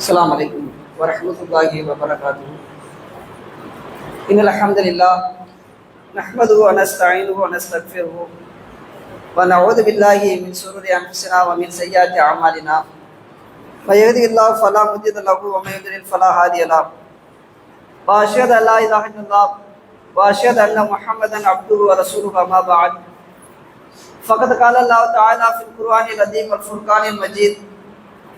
السلام عليكم ورحمة الله وبركاته. إن الحمد لله نحمده ونستعينه ونستغفره ونعوذ بالله من شرور أنفسنا ومن سيئات أعمالنا. من يهده الله فلا مضل له ومن يضلل فلا هادي له. وأشهد أن لا إله إلا الله وأشهد أن محمدا عبده ورسوله. أما بعد فقد قال الله تعالى في القرآن العظيم والفرقان المجيد: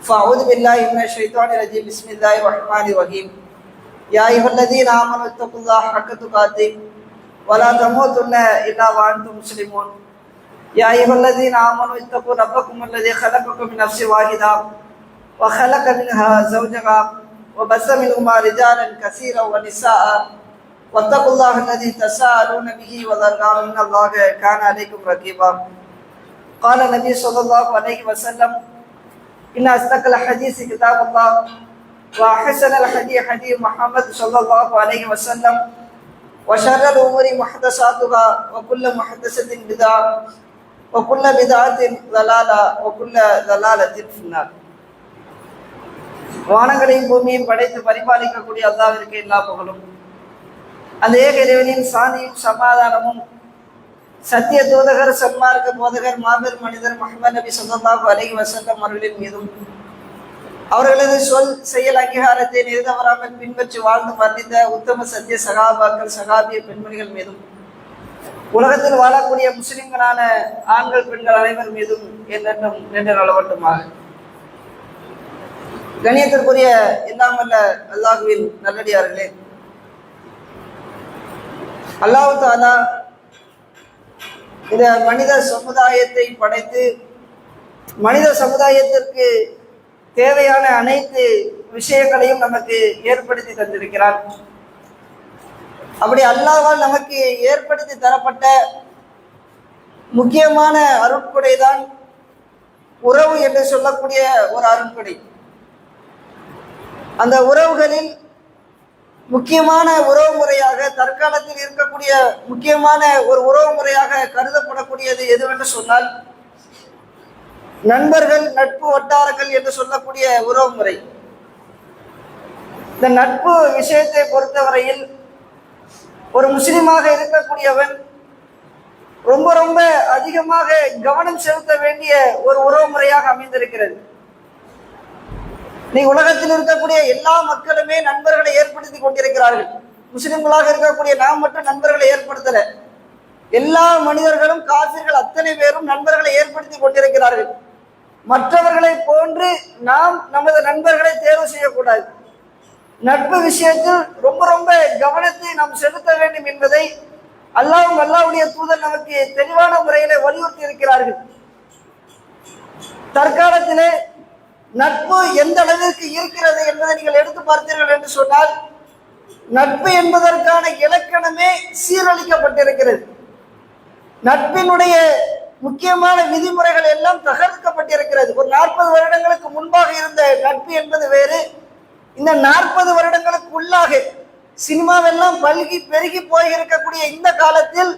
فأعوذ بالله من الشيطان الرجيم. بسم الله الرحمن الرحيم. يا أيها الذين آمنوا اتقوا الله حق تقاته ولا تموتن إلا وأنتم مسلمون. يا أيها الذين آمنوا اتقوا ربكم الذي خلقكم من نفس واحدة وخلق منها زوجها وبث منهما رجالا كثيرا ونساء واتقوا الله الذي تساءلون به والأرحام إن الله كان عليكم رقيبا. قال النبي صلى الله عليه وسلم: إن أصدق الحديث كتاب الله وأحسن الحديث حديث محمد صلى الله عليه وسلم وشر الأمور محدثاتها وكل محدثة بدعة وكل بدعة ضلالة وكل ضلالة في النار. வானங்களையும் பூமியும் படைத்து பரிபாலிக்கக்கூடிய அல்லாஹ்விற்கு எல்லா புகழும். அந்த ஏக இறைவனின் சாந்தியும் சமாதானமும் சத்திய தூதகர் சன்மார்க்க போதகர் மாபெரும் மனிதர் முஹம்மது நபி ஸல்லல்லாஹு அலைஹி வஸல்லம் அவர்களின் மீதும் அவர்களது சொல் செயல் அங்கீகாரத்தை நிறுத்தவராமல் பின்பற்றி வாழ்ந்து மரணித்த உத்தம சத்திய சகாபாக்கள் சகாபிய பெண்மணிகள் மீதும் உலகத்தில் வாழக்கூடிய முஸ்லிம்களான ஆண்கள் பெண்கள் அனைவர் மீதும் என்றென்றும் நின்று நலவட்டுமாக. கணியத்திற்குரிய எல்லாம் வல்ல அல்லாஹுவின் நல்லடியார்களே, அல்லாஹ் தஆலா இந்த மனித சமுதாயத்தை படைத்து மனித சமுதாயத்திற்கு தேவையான அனைத்து விஷயங்களையும் நமக்கு ஏற்படுத்தி தந்திருக்கிறார். அப்படி அல்லாஹ்வால் நமக்கு ஏற்படுத்தி தரப்பட்ட முக்கியமான அருட்கொடை தான் உறவு என்று சொல்லக்கூடிய ஒரு அருட்கொடை. அந்த உறவுகளில் முக்கியமான உறவு முறையாக தற்காலத்தில் இருக்கக்கூடிய முக்கியமான ஒரு உறவு முறையாக கருதப்படக்கூடியது எதுவென்று சொன்னால் நண்பர்கள், நட்பு வட்டாரங்கள் என்று சொல்லக்கூடிய உறவு முறை. இந்த நட்பு விஷயத்தை பொறுத்தவரையில் ஒரு முஸ்லிமாக இருக்கக்கூடியவன் ரொம்ப ரொம்ப அதிகமாக கவனம் செலுத்த வேண்டிய ஒரு உறவு முறையாக அமைந்திருக்கிறது. நீ உலகத்தில் இருக்கக்கூடிய எல்லா மக்களுமே நண்பர்களை ஏற்படுத்தி கொண்டிருக்கிறார்கள். முஸ்லிம்களாக இருக்கக்கூடிய நாம் மட்டும் நண்பர்களை ஏற்படுத்தல. எல்லா மனிதர்களும் காஃபிர்கள் அத்தனை பேரும் நண்பர்களை ஏற்படுத்தி கொண்டிருக்கிறார்கள். மற்றவர்களை போன்று நாம் நமது நண்பர்களை தேர்வு செய்யக்கூடாது. நட்பு விஷயத்தில் ரொம்ப ரொம்ப கவனத்தை நாம் செலுத்த வேண்டும் என்பதை அல்லாஹ்வும் அல்லாஹ்வுடைய தூதர் நமக்கு தெளிவான முறையில வலியுறுத்தி இருக்கிறார்கள். தற்காலத்திலே நட்பு எந்த அளவிற்கு இருக்கிறது என்பதை நீங்கள் எடுத்து பார்த்தீர்கள் என்று சொன்னால் நட்பு என்பதற்கான இலக்கணமே சீரழிக்கப்பட்டிருக்கிறது. நட்பினுடைய முக்கியமான விதிமுறைகள் எல்லாம் தகர்க்கப்பட்டிருக்கிறது. ஒரு 40 வருடங்களுக்கு முன்பாக இருந்த நட்பு என்பது வேறு. இந்த 40 வருடங்களுக்கு உள்ளாக சினிமாவெல்லாம் பல்கி பெருகி போய் இருக்கக்கூடிய இந்த காலத்தில்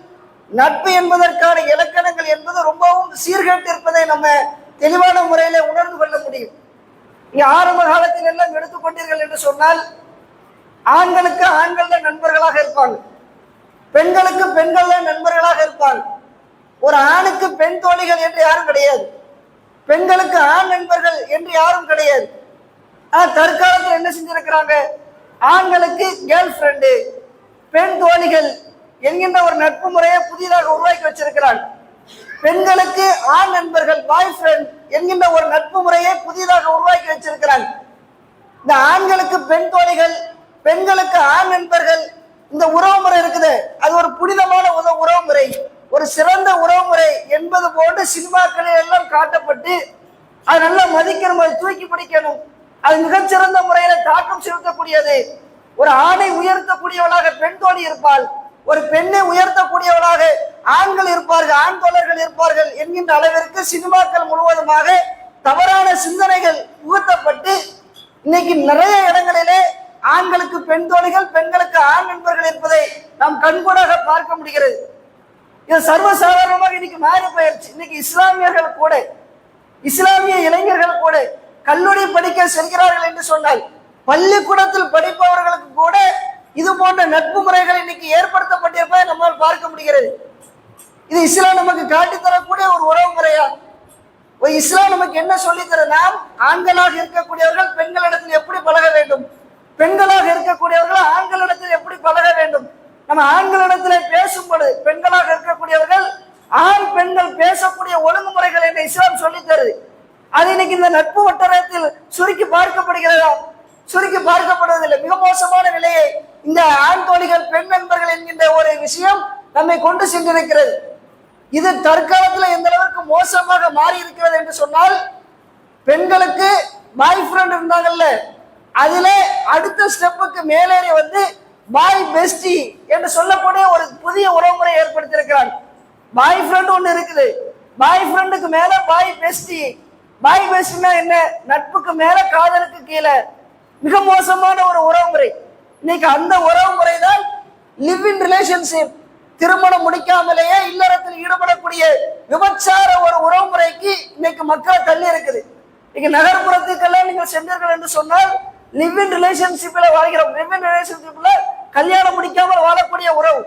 நட்பு என்பதற்கான இலக்கணங்கள் என்பது ரொம்பவும் சீர்கேட்டு இருப்பதை நம்ம தெளிவான முறையில உணர்ந்து கொள்ள முடியும். ஆரம்ப காலத்தில் எல்லாம் எடுத்துக்கொண்டீர்கள் என்று சொன்னால் ஆண்களுக்கு ஆண்கள் தான் நண்பர்களாக இருப்பாங்க, பெண்களுக்கு பெண்கள் தான் நண்பர்களாக இருப்பாங்க. ஒரு ஆணுக்கு பெண் தோழிகள் என்று யாரும் கிடையாது, பெண்களுக்கு ஆண் நண்பர்கள் என்று யாரும் கிடையாது. தற்காலத்தில் என்ன செஞ்சிருக்கிறாங்க, ஆண்களுக்கு கேர்ள் ஃப்ரெண்டு, பெண் தோழிகள் என்கின்ற ஒரு நட்பு முறையை புதிதாக உருவாக்கி வச்சிருக்கிறாங்க. பெண்களுக்கு ஆண் நண்பர்கள், பாய் ஃப்ரெண்ட் என்கின்ற ஒரு நட்பு முறையை புதிதாக உருவாக்கி வச்சிருக்கிறாங்க. இந்த ஆண்களுக்கு பெண் தோழிகள், பெண்களுக்கு ஆண் நண்பர்கள், இந்த உறவு முறை இருக்குது, அது ஒரு புனிதமான உறவு முறை, ஒரு சிறந்த உறவு முறை என்பது போன்று சினிமாக்களில் எல்லாம் காட்டப்பட்டு அது நல்லா மதிக்கணும், அது தூக்கி பிடிக்கணும், அது மிகச்சிறந்த முறையில தாக்கம் செலுத்தக்கூடியது. ஒரு ஆணை உயர்த்தக்கூடியவளாக பெண் தோழி இருப்பாள், ஒரு பெண்ணை உயர்த்தக்கூடியவளாக ஆண்கள் இருப்பார்கள், ஆண் தோழர்கள் இருப்பார்கள் என்கின்ற அளவிற்கு சினிமாக்கள் முழுவதுமாக தவறான சிந்தனைகள் புகுத்தப்பட்டு இன்னைக்கு நிறைய இடங்களிலே ஆண்களுக்கு பெண் தோழிகள், பெண்களுக்கு ஆண் நண்பர்கள் இருப்பதை நாம் கண்கூடாக பார்க்க முடிகிறது. இது சர்வசாதாரணமாக இன்னைக்கு மாறி போயிடுச்சு. இன்னைக்கு இஸ்லாமியர்கள் கூட, இஸ்லாமிய இளைஞர்கள் கூட கல்லூரி படிக்க செல்கிறார்கள் என்று சொன்னால் பள்ளிக்கூடத்தில் படிப்பவர்களுக்கு கூட இது போன்ற நட்பு முறைகள் இன்னைக்கு ஏற்படுத்தப்பட்டிருப்பதை நம்மால் பார்க்க முடிகிறது. இது இஸ்லாம் நமக்கு காட்டித்தரக்கூடிய ஒரு உறவு முறையா? இஸ்லாம் நமக்கு என்ன சொல்லித்தர? நாம் ஆண்களாக இருக்கக்கூடியவர்கள் பெண்களிடத்தில் எப்படி பழக வேண்டும், பெண்களாக இருக்கக்கூடியவர்கள் ஆண்களிடத்தில் எப்படி பழக வேண்டும். நம்ம ஆண்களிடத்தில் பேசும் பொழுது பெண்களாக இருக்கக்கூடியவர்கள் ஆண் பெண்கள் பேசக்கூடிய ஒழுங்குமுறைகள் என்று இஸ்லாம் சொல்லித் தருது. அது இன்னைக்கு இந்த நட்பு வட்டாரத்தில் சுருக்கி பார்க்கப்படுகிறதா? சுருக்கி பார்க்கப்படுவதில்லை. மிக மோசமான நிலையை இந்த ஆண் தோழிகள் பெண் நண்பர்கள் என்கின்ற ஒரு விஷயம் நம்மை கொண்டு சென்றிருக்கிறது. இது தற்காலத்தில் எந்த அளவுக்கு மோசமாக மாறி இருக்கிறது என்று சொன்னால், பெண்களுக்கு பாய் ஃப்ரெண்ட் இருந்தாங்கல்ல, அதுல அடுத்த ஸ்டெப்புக்கு மேலேறி வந்து பாய் பெஸ்டி என்று சொல்லக்கூடிய ஒரு புதிய உறவுமுறை ஏற்படுத்தியிருக்கிறார். பாய் ஃப்ரெண்ட் ஒன்று இருக்குது, பாய் ஃப்ரெண்டுக்கு மேல பாய் பெஸ்டி. பாய் பெஸ்டினா என்ன? நட்புக்கு மேல காதலுக்கு கீழே. மிக மோசமான ஒரு உறவுமுறை. இன்னைக்கு அந்த உறவுமுறை தான் லிவ் இன் ரிலேஷன்ஷிப், திருமணம் முடிக்காமலேயே இல்லறத்தில் ஈடுபடக்கூடிய விபச்சார ஒரு உறவுமுறைக்கு இன்னைக்கு மக்கள் தள்ளி இருக்குது. இன்னைக்கு நகர்ப்புறத்துக்கெல்லாம் நீங்கள் சென்றீர்கள் என்று சொன்னால் லிவ் இன் ரிலேஷன்ஷிப்ல வாழ்கிறோம். லிவ் இன் ரிலேஷன்ஷிப்ல கல்யாணம் முடிக்காமல் வாழக்கூடிய உறவு,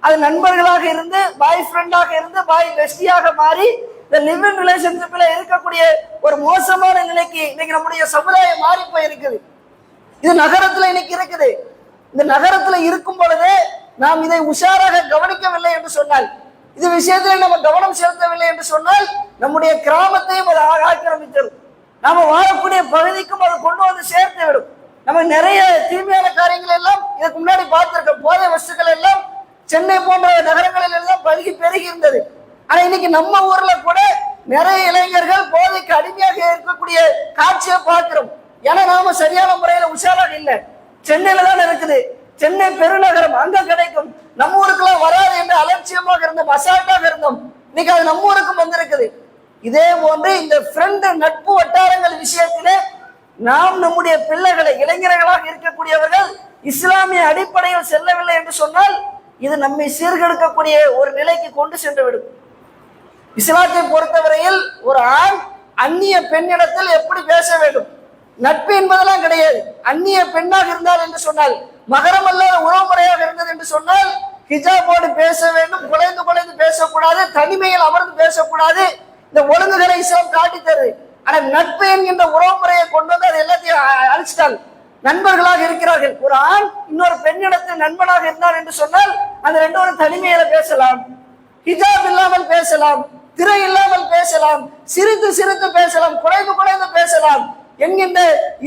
அது நண்பர்களாக இருந்து பாய் ஃப்ரெண்டாக இருந்து பாய் பெஸ்டியாக மாறி இந்த லிவ் இன் ரிலேஷன்ஷிப்ல இருக்கக்கூடிய ஒரு மோசமான நிலைக்கு இன்னைக்கு நம்முடைய சமுதாயம் மாறி போய் இருக்குது. இது நகரத்துல இன்னைக்கு இருக்குது. இந்த நகரத்துல இருக்கும் பொழுதே நாம் இதை உஷாராக கவனிக்கவில்லை என்று சொன்னால், இது விஷயத்தில் நம்ம கவனம் செலுத்தவில்லை என்று சொன்னால் நம்முடைய கிராமத்தையும் அது ஆக்கிரமித்தது. நாம வாழக்கூடிய பகுதிக்கும் அதை கொண்டு வந்து சேர்த்து விடும். நம்ம நிறைய தீமையான காரியங்கள் எல்லாம் இதுக்கு முன்னாடி பார்த்திருக்கோம். போதை வஸ்துக்கள் எல்லாம் சென்னை போன்ற நகரங்களில் எல்லாம் பல்கி பெருகி இருந்தது. ஆனா இன்னைக்கு நம்ம ஊர்ல கூட நிறைய இளைஞர்கள் போதைக்கு அடிமையாக இருக்கக்கூடிய காட்சியை பார்க்கிறோம். ஏன்னா நாம சரியான முறையில உஷாராக இல்லை. சென்னையில தான் இருக்குது, சென்னை பெருநகரம், அங்க கிடைக்கும். நம்ம ஊருக்குலாம் வராது என்று அலட்சியமாக இருந்தோம், அசால்ட்டாக இருந்தோம். இன்னைக்கு அது நம்ம ஊருக்கும் வந்திருக்குது. இதே போன்று இந்த ஃப்ரெண்ட் நட்பு வட்டாரங்கள் விஷயத்திலே நாம் நம்முடைய பிள்ளைகளை, இளைஞர்களாக இருக்கக்கூடியவர்கள் இஸ்லாமிய அடிப்படையில் செல்லவில்லை என்று சொன்னால் இது நம்மை சீர்கெடுக்கக்கூடிய ஒரு நிலைக்கு கொண்டு சென்று விடும். இஸ்லாத்தை பொறுத்தவரையில் ஒரு ஆண் அந்நிய பெண்ணிடத்தில் எப்படி பேச வேண்டும், நட்பு என்பதெல்லாம் கிடையாது. அந்நிய பெண்ணாக இருந்தால் என்று சொன்னால், மகரம் அல்லாத உறவுமுறையாக இருந்தது என்று சொன்னால் ஹிஜாபோடு பேச வேண்டும், குலைந்து குலைந்து பேசக்கூடாது, தனிமையில் அமர்ந்து பேசக்கூடாது. இந்த ஒழுங்குகளை இஸ்லாம் காட்டி தருது. ஆனா நட்பு என்கின்ற உறவுமுறையை கொண்டு வந்து அது எல்லாத்தையும் அழிச்சிட்டாங்க. நண்பர்களாக இருக்கிறார்கள். ஒரு ஆண் இன்னொரு பெண்ணிடத்தில் நண்பனாக இருந்தார் என்று சொன்னால் அந்த ரெண்டோரும் தனிமையில பேசலாம், ஹிஜாப் இல்லாமல் பேசலாம், திரை இல்லாமல் பேசலாம், சிரித்து சிரித்து பேசலாம், குறைந்து குறைந்து பேசலாம் என்கின்ற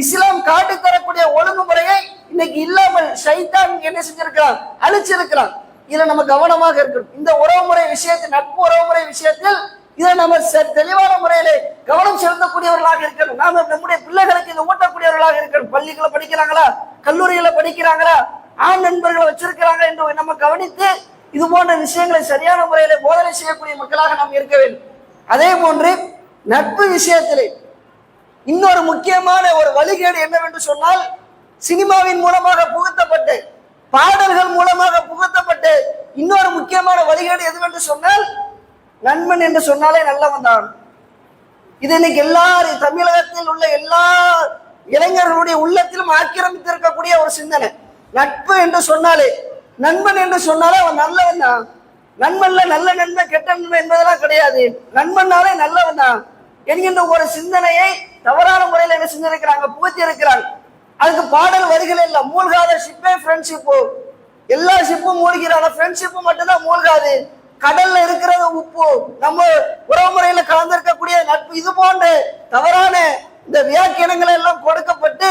இஸ்லாம் காட்டி தரக்கூடிய ஒழுங்குமுறையை இன்னைக்கு இல்லாமல் ஷைத்தான் என்ன செஞ்சிருக்கிறான், அழிச்சிருக்கிறான். இதுல நம்ம கவனமாக இருக்கணும். இந்த உறவுமுறை விஷயத்தில், நட்பு உறவுமுறை விஷயத்தில் இதை நம்ம தெளிவான முறையில கவனம் செலுத்தக்கூடியவர்களாக இருக்கணும். நாம நம்முடைய பிள்ளைகளுக்கு இதை ஊட்டக்கூடியவர்களாக இருக்கணும். பள்ளிகளை படிக்கிறாங்களா, கல்லூரிகளை படிக்கிறாங்களா, ஆண் நண்பர்களை வச்சிருக்கிறாங்க என்று நம்ம கவனித்து இது போன்ற விஷயங்களை சரியான முறையில போதனை செய்யக்கூடிய மக்களாக நாம் இருக்க வேண்டும். அதே போன்று நட்பு விஷயத்திலே இன்னொரு முக்கியமான ஒரு வழிகேடு என்னவென்று சொன்னால், சினிமாவின் மூலமாக புகுத்தப்பட்டு, பாடல்கள் மூலமாக புகுத்தப்பட்டு இன்னொரு முக்கியமான வழிகேடு எதுவென்று சொன்னால், நண்பன் என்று சொன்னாலே நல்லவன் தான். இது இன்னைக்கு எல்லாரும் தமிழகத்தில் உள்ள எல்லா இளைஞர்களுடைய உள்ளத்திலும் ஆக்கிரமித்திருக்கக்கூடிய ஒரு சிந்தனை. நட்பு என்று சொன்னாலே, நண்பன் என்று சொன்னாலே அவன் நல்லவன் தான். நண்பன்ல நல்ல நண்பன் கெட்ட நண்பன் என்பதெல்லாம் கிடையாது. நண்பன்னாலே நல்லவன் தான் என்கின்ற ஒரு சிந்தனையை தவறான முறையில் என்ன செஞ்சிருக்கிறாங்க, புகுத்தி இருக்கிறாங்க. அதுக்கு பாடல் வரிகள் எல்லாம் மூழ்காத ஷிப்பே ஃப்ரெண்ட்ஷிப்பு. எல்லா ஷிப்பும் மூழ்கிறான, ஃப்ரெண்ட்ஷிப்பு மட்டும்தான் மூழ்காது. கடல்ல இருக்கிறது உப்பு, நம்ம உறவுமுறையில கலந்திருக்கக்கூடிய நட்பு. இது போன்ற தவறான இந்த வியாக்கியானங்கள் எல்லாம் கொடுக்கப்பட்டு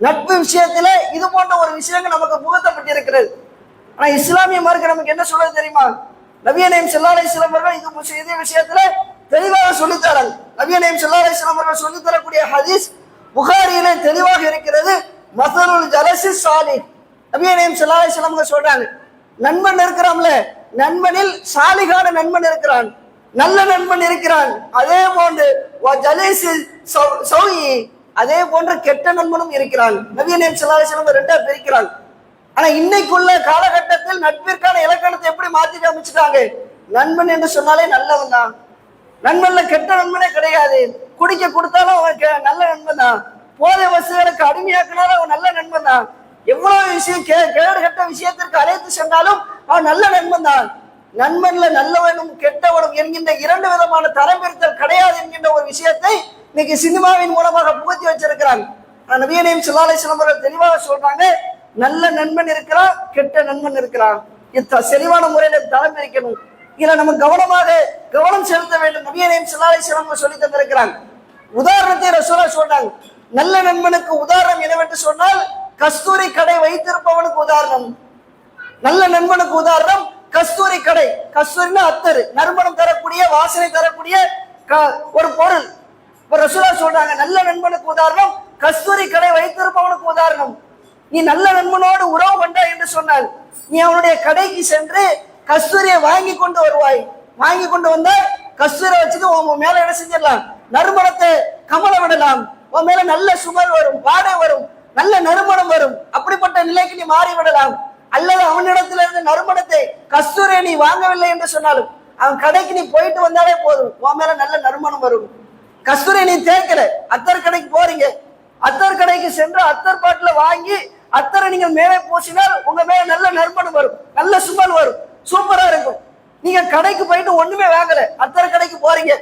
நட்பு விஷயத்துல இது போன்ற ஒரு விஷயங்கள் நமக்கு புகுத்தப்பட்டிருக்கிறது. ஆனா இஸ்லாமிய மார்க்கம் நமக்கு என்ன சொல்றது தெரியுமா? நபிய நாயகம் ஸல்லல்லாஹு அலைஹி வஸல்லம் அவர்கள் இது விஷயத்துல தெளிவாக சொல்லித்தராங்க. நபிய நாயகம் ஸல்லல்லாஹு அலைஹி வஸல்லம் அவர்கள் சொல்லித்தரக்கூடிய ஹதீஸ் புகாரியிலே தெளிவாக இருக்கிறது. மஸலுல் ஜலஸி ஸாலிஹ். நபிய நாயகம் ஸல்லல்லாஹு அலைஹி வஸல்லம் அவங்க சொல்றாங்க, நண்பன் இருக்கிறான்ல, நண்பனில் சாலிகான நண்பன் இருக்கிறான், நல்ல நண்பன் இருக்கிறான். அதே போன்று அதே போன்று கெட்ட நண்பனும் இருக்கிறான். நபிய நாயகம் ஸல்லல்லாஹு அலைஹி வஸல்லம் ரெண்டா பிரிக்கிறான். ஆனா இன்னைக்குள்ள காலகட்டத்தில் நட்பிற்கான இலக்கணத்தை எப்படி மாத்தி காமிச்சுட்டாங்க? நண்பன் என்று சொன்னாலே நல்லவன் தான், நண்பன்ல கெட்ட நண்பனே கிடையாது. குடிக்க கொடுத்தாலும் அவன் நல்ல நண்பன் தான். போதை வசதிகளுக்கு அடிமையாக்கினாலும் அவன் நல்ல நண்பன் தான். எவ்வளவு விஷயம் கேடு கட்ட விஷயத்திற்கு அழைத்து சென்றாலும் அவன் நல்ல நண்பன் தான். நண்பன்ல நல்லவனும் கெட்டவனும் என்கின்ற இரண்டு விதமான தரம் பிரித்தல் கிடையாது என்கின்ற ஒரு விஷயத்தை இன்னைக்கு சினிமாவின் மூலமாக புகுத்தி வச்சிருக்கிறாங்க. நபியே நாயகம் ஸல்லல்லாஹு அலைஹி வஸல்லம் அவர்கள் தெளிவாக சொல்றாங்க, நல்ல நண்பன் இருக்கிறான், கெட்ட நண்பன் இருக்கிறான். தெளிவான முறையில தரம் பிரிக்கணும். இதுல நம்ம கவனம் செலுத்த வேண்டும். நபியே நாயகம் ஸல்லல்லாஹு அலைஹி வஸல்லம் சொல்லி தந்திருக்கிறாங்க. உதாரணத்தை ரசூலுல்லாஹ் சொல்றாங்க. நல்ல நண்பனுக்கு உதாரணம் என்னவென்று சொன்னால் கஸ்தூரி கடை வைத்திருப்பவனுக்கு உதாரணம். நல்ல நண்பனுக்கு உதாரணம் கஸ்தூரி கடை. கஸ்தூரினா அத்தர், நறுமணம் தரக்கூடிய, வாசனை தரக்கூடிய ஒரு பொருள். ரசூலுல்லாஹ் சொல்றாங்க, நல்ல நண்பனுக்கு உதாரணம் கஸ்தூரி கடை வைத்திருப்பவனுக்கு உதாரணம். நீ நல்ல நண்பனோடு உறவு கொண்டா என்று சொன்னால் நீ அவனுடைய கடைக்கு சென்று கஸ்தூரியை வாங்கி கொண்டு வருவாய். வாங்கி கொண்டு வந்தா கஸ்தூரியை வச்சுட்டு உன் மேல என்ன செஞ்சிடலாம், நறுமணத்தை கமல விடலாம். உன் மேல நல்ல சுமல் வரும், வாடை வரும், நல்ல நறுமணம் வரும். அப்படிப்பட்ட நிலைக்கு நீ மாறி விடலாம். அல்லது அவனிடத்துல இருந்து நறுமணத்தை கஸ்தூரியை நீ வாங்கவில்லை என்று சொன்னாலும் அவன் கடைக்கு நீ போயிட்டு வந்தாலே போதும், உன் மேல நல்ல நறுமணம் வரும். கஸ்தூரியை நீ தேய்க்கல, அத்தர் கடைக்கு போறீங்க, அத்தர் கடைக்கு சென்று அத்தர் பாட்டில வாங்கி அத்தரை நீங்க மேலே பூசினால் உங்க மேல நல்ல நறுமணம் வரும், நல்ல சுமல் வரும், சூப்பரா இருக்கும். நீங்க கடைக்கு போயிட்டு ஒண்ணுமே வாங்கல, அத்தர் கடைக்கு போறீங்க,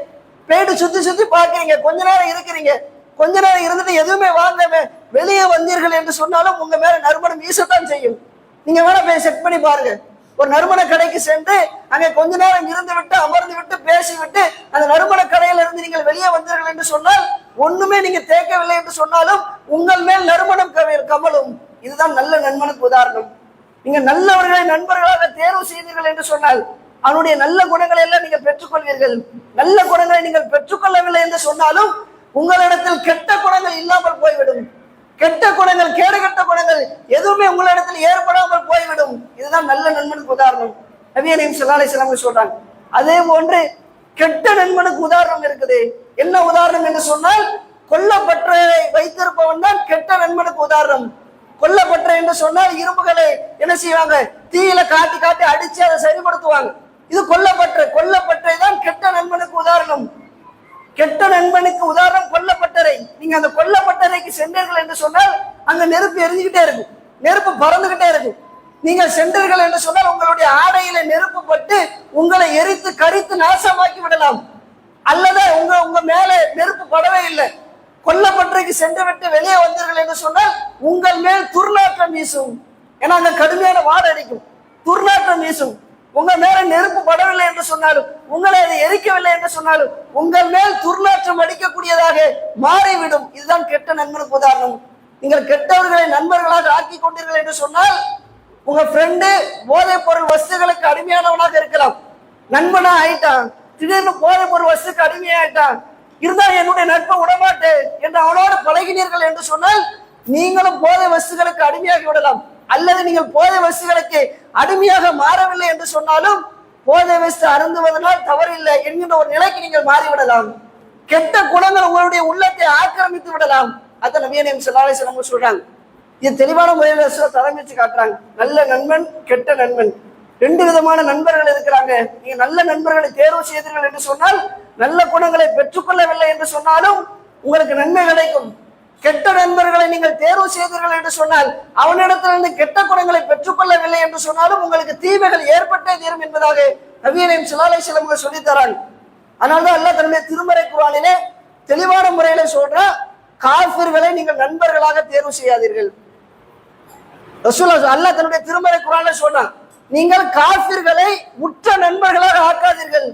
போயிட்டு சுத்தி சுத்தி பாக்குறீங்க, கொஞ்ச நேரம் இருக்கிறீங்க, கொஞ்ச நேரம் இருந்துட்டு எதுவுமே வாங்காம வெளியே வந்தீர்கள் என்று சொன்னாலும் உங்க மேல நறுமணம் வீசத்தான் செய்யும். நீங்க வேணா போய் செக் பண்ணி பாருங்க. ஒரு நறுமண கடைக்கு சென்று அங்கே கொஞ்ச நேரம் இருந்து விட்டு அமர்ந்து விட்டு பேசி விட்டு அந்த நறுமண கடையில இருந்து நீங்கள் வெளியே வந்தீர்கள் என்று சொன்னால் ஒண்ணுமே நீங்க தேக்கவில்லை என்று சொன்னாலும் உங்கள் மேல் நறுமணம் கமலும். இதுதான் நல்ல நண்பனுக்கு உதாரணம். நீங்க நல்லவர்களை நண்பர்களாக தேர்வு செய்தீர்கள் என்று சொன்னால் அவனுடைய நல்ல குணங்களை எல்லாம் நீங்கள் பெற்றுக்கொள்வீர்கள். நல்ல குணங்களை நீங்கள் பெற்றுக்கொள்ளவில்லை என்று சொன்னாலும் உங்களிடத்தில் கெட்ட குணங்கள் இல்லாமல் போய்விடும். கெட்ட குணங்கள், கேடுகட்ட குணங்கள் எதுவுமே உங்களிடத்தில் ஏற்படாமல் போய்விடும். இதுதான் நல்ல நண்பனுக்கு உதாரணம். நபியே நாயகம் ஸல்லல்லாஹு அலைஹி வஸல்லம் சொல்றாங்க. அதே போன்று கெட்ட நண்பனுக்கு உதாரணம் இருக்குது. என்ன உதாரணம் என்று சொன்னால் கொல்லப்பட்டறை வைத்திருப்பவன் தான் கெட்ட நண்பனுக்கு உதாரணம். கொல்லப்பட்டறை என்று சொன்னால் இரும்புகளை என்ன செய்வாங்க, தீயில காட்டி காட்டி அடிச்சு அதை சரிப்படுத்துவாங்க. இது கொல்லப்பட்டறை தான் கெட்ட நண்பனுக்கு உதாரணம். கெட்ட நண்பனுக்கு உதாரணம் கொல்லப்பட்டறை. நீங்க அந்த கொல்லப்பட்டறைக்கு சென்றீர்கள் என்று சொன்னால் அங்க நெருப்பு எரிஞ்சுக்கிட்டே இருக்கும், நெருப்பு பறந்துகிட்டே இருக்கும். நீங்க சென்றீர்கள் என்று சொன்னால் உங்களுடைய ஆடையில நெருப்பு பட்டு உங்களை எரித்து கரித்து நாசமாக்கி விடலாம். அல்லது உங்க மேல நெருப்பு படவே இல்லை, கொல்லப்பட்டறைக்கு சென்று விட்டு வெளியே வந்தீர்கள் என்று சொன்னால் உங்கள் மேல் துர்நாற்றம் வீசும். ஏன்னா அங்க கடுமையான வாடை அடிக்கும், துர்நாற்றம் வீசும். உங்க மேல நெருப்பு படவில்லை என்று சொன்னாலும் உங்களை அதை எரிக்கவில்லை என்று சொன்னாலும் உங்கள் மேல் துர்நாற்றம் அடிக்கக்கூடியதாக மாறிவிடும். இதுதான் கெட்ட நண்பனுக்கு உதாரணம். நீங்கள் கெட்டவர்களை நண்பர்களாக ஆக்கி கொண்டீர்கள் என்று சொன்னால் உங்க ஃப்ரெண்டு போதைப் பொருள் வஸ்துகளுக்கு அடிமையானவனாக இருக்கலாம், நண்பனா ஆயிட்டான், திடீர்னு போதைப் பொருள் வஸ்துக்கு அடிமையாயிட்டான், இருந்தால் என்னுடைய நட்பை விடமாட்டேன் என்று அவனோடு பழகினீர்கள் என்று சொன்னால் நீங்களும் போதை வஸ்துகளுக்கு அடிமையாகி விடலாம். அல்லது நீங்கள் போதை வஸ்துகளுக்கு அடிமையாக மாறவில்லை என்று சொன்னாலும் போதை வஸ்து அருந்துவதனால் தவறில்லை என்கின்ற ஒரு நிலைக்கு நீங்கள் மாறிவிடலாம். கெட்ட குணங்கள் உங்களுடைய உள்ளத்தை ஆக்கிரமித்து விடலாம். அதான் நபியே நாயகம் ஸல்லல்லாஹு அலைஹி வஸல்லம் சொல்றாங்க. இது தெளிவான முறையில் தலைமைச்சு காட்டுறாங்க. நல்ல நண்பன், கெட்ட நண்பன், ரெண்டு விதமான நண்பர்கள் இருக்கிறாங்க. நீங்க நல்ல நண்பர்களை தேர்வு செய்தீர்கள் என்று சொன்னால் நல்ல குணங்களை பெற்றுக்கொள்ளவில்லை என்று சொன்னாலும் உங்களுக்கு நன்மை கிடைக்கும். கெட்ட நண்பர்களை நீங்கள் தேர்வு செய்தீர்கள் என்று சொன்னால் அவனிடத்திலிருந்து கெட்ட குணங்களை பெற்றுக்கொள்ளவில்லை என்று சொன்னாலும் உங்களுக்கு தீமைகள் ஏற்பட்டே தீரும் என்பதாக நபியே நாயகம் ஸல்லல்லாஹு அலைஹி வஸல்லம் சொல்லி தராங்க. அதனால்தான் அல்லாஹ் தன்னுடைய திருமறை குர்ஆனிலே தெளிவான முறையில சொல்றா, காஃபிர்களை நீங்கள் நண்பர்களாக தேர்வு செய்யாதீர்கள். ரசூலுல்லாஹ் அல்லாஹ் தன்னுடைய திருமறை குர்ஆனிலே சொன்னான், நீங்கள் காஃபிர்களை உற்ற நண்பர்களாக ஆக்காதீர்கள்.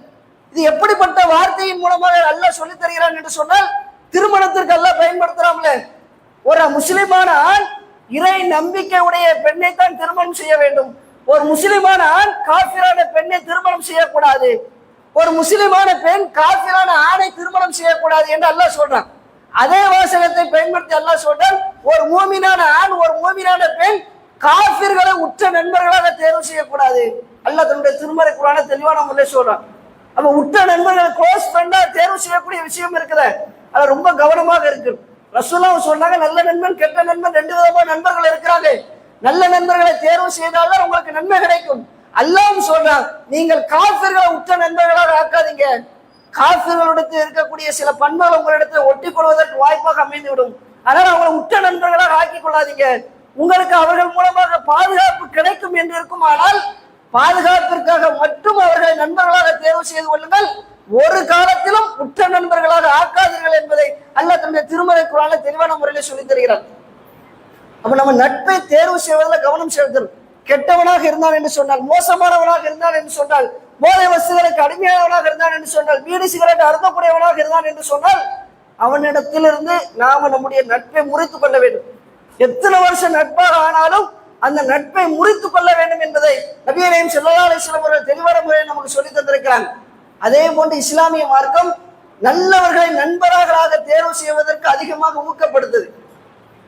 இது எப்படிப்பட்ட வார்த்தையின் மூலமாக அல்லாஹ் சொல்லி தருகிறான் என்று சொன்னால் திருமணத்திற்கு அல்லாஹ் பயன்படுத்துறாமல. ஒரு முஸ்லிமான ஆண் இறை நம்பிக்கை உடைய பெண்ணை தான் திருமணம் செய்ய வேண்டும். ஒரு முஸ்லிமான ஆண் காஃபிரான பெண்ணை திருமணம் செய்யக்கூடாது. ஒரு முஸ்லிமான பெண் காஃபிரான ஆணை திருமணம் செய்யக்கூடாது என்று அல்லாஹ் சொல்றான். அதே வாசகத்தை பயன்படுத்தி அல்லாஹ் சொல்றான், ஒரு மூமினான ஆண் ஒரு மூமினான பெண் காஃபிர்களை உற்ற நண்பர்களாக தேர்வு செய்யக்கூடாது. அல்லாஹ் தன்னுடைய திருமறை குர்ஆனை தெளிவான முறையில் சொல்றான். அப்ப உற்ற நண்பர்கள் க்ளோஸ் ஃப்ரெண்டா தேர்வு செய்யக்கூடிய விஷயம் இருக்குது, அது ரொம்ப கவனமாக இருக்கு. ரசூலுல்லாஹ் சொன்னாங்க, நல்ல நண்பன் கெட்ட நண்பன் ரெண்டு விதமான நண்பர்கள் இருக்கிறாங்க. நல்ல நண்பர்களை தேர்வு செய்தால்தான் உங்களுக்கு நன்மை கிடைக்கும். அல்லாஹ் சொல்றான், நீங்கள் காஃபிர்களை உற்ற நண்பர்களாக ஆக்காதீங்க. காஃபிர்களிடத்தில் இருக்கக்கூடிய சில பண்புகள் உங்களிடத்தில் ஒட்டி கொள்வதற்கு வாய்ப்பாக அமைந்துவிடும். அதனால அவங்களை உற்ற நண்பர்களாக ஆக்கிக் கொள்ளாதீங்க. உங்களுக்கு அவர்கள் மூலமாக பாதுகாப்பு கிடைக்கும் என்று இருக்குமானால் பாதுகாப்பிற்காக மட்டும் அவர்களை நண்பர்களாக தேர்வு செய்து கொள்ளுங்கள். ஒரு காலத்திலும் உற்ற நண்பர்களாக ஆக்காதீர்கள் என்பதை அல்லாஹ் தன்னுடைய திருமறை குர்ஆனில் தெளிவான முறையில் சொல்லித் தருகிறார். அப்ப நம்ம நட்பை தேர்வு செய்வதில் கவனம் செலுத்தணும். கெட்டவனாக இருந்தான் என்று சொன்னால், மோசமானவனாக இருந்தான் என்று சொன்னால், போதை வஸ்துகளுக்கு அடிமையானவனாக இருந்தான் என்று சொன்னால், பீடி சிகரெட் அருந்தக்கூடியவனாக இருந்தான் என்று சொன்னால், அவனிடத்திலிருந்து நாம நம்முடைய நட்பை முறித்துக் கொள்ள வேண்டும். எத்தனை வருஷம் நட்பாக ஆனாலும் அந்த நட்பை முறித்துக் கொள்ள வேண்டும் என்பதை நபிகள் நாயகம் ஸல்லல்லாஹு அலைஹி வஸல்லம் அவர்கள் தெளிவான முறையில் நமக்கு சொல்லி தந்திருக்கிறாங்க. அதே போன்று இஸ்லாமிய மார்க்கம் நல்லவர்களை நண்பர்களாக தேர்வு செய்வதற்கு அதிகமாக ஊக்கப்படுத்துது.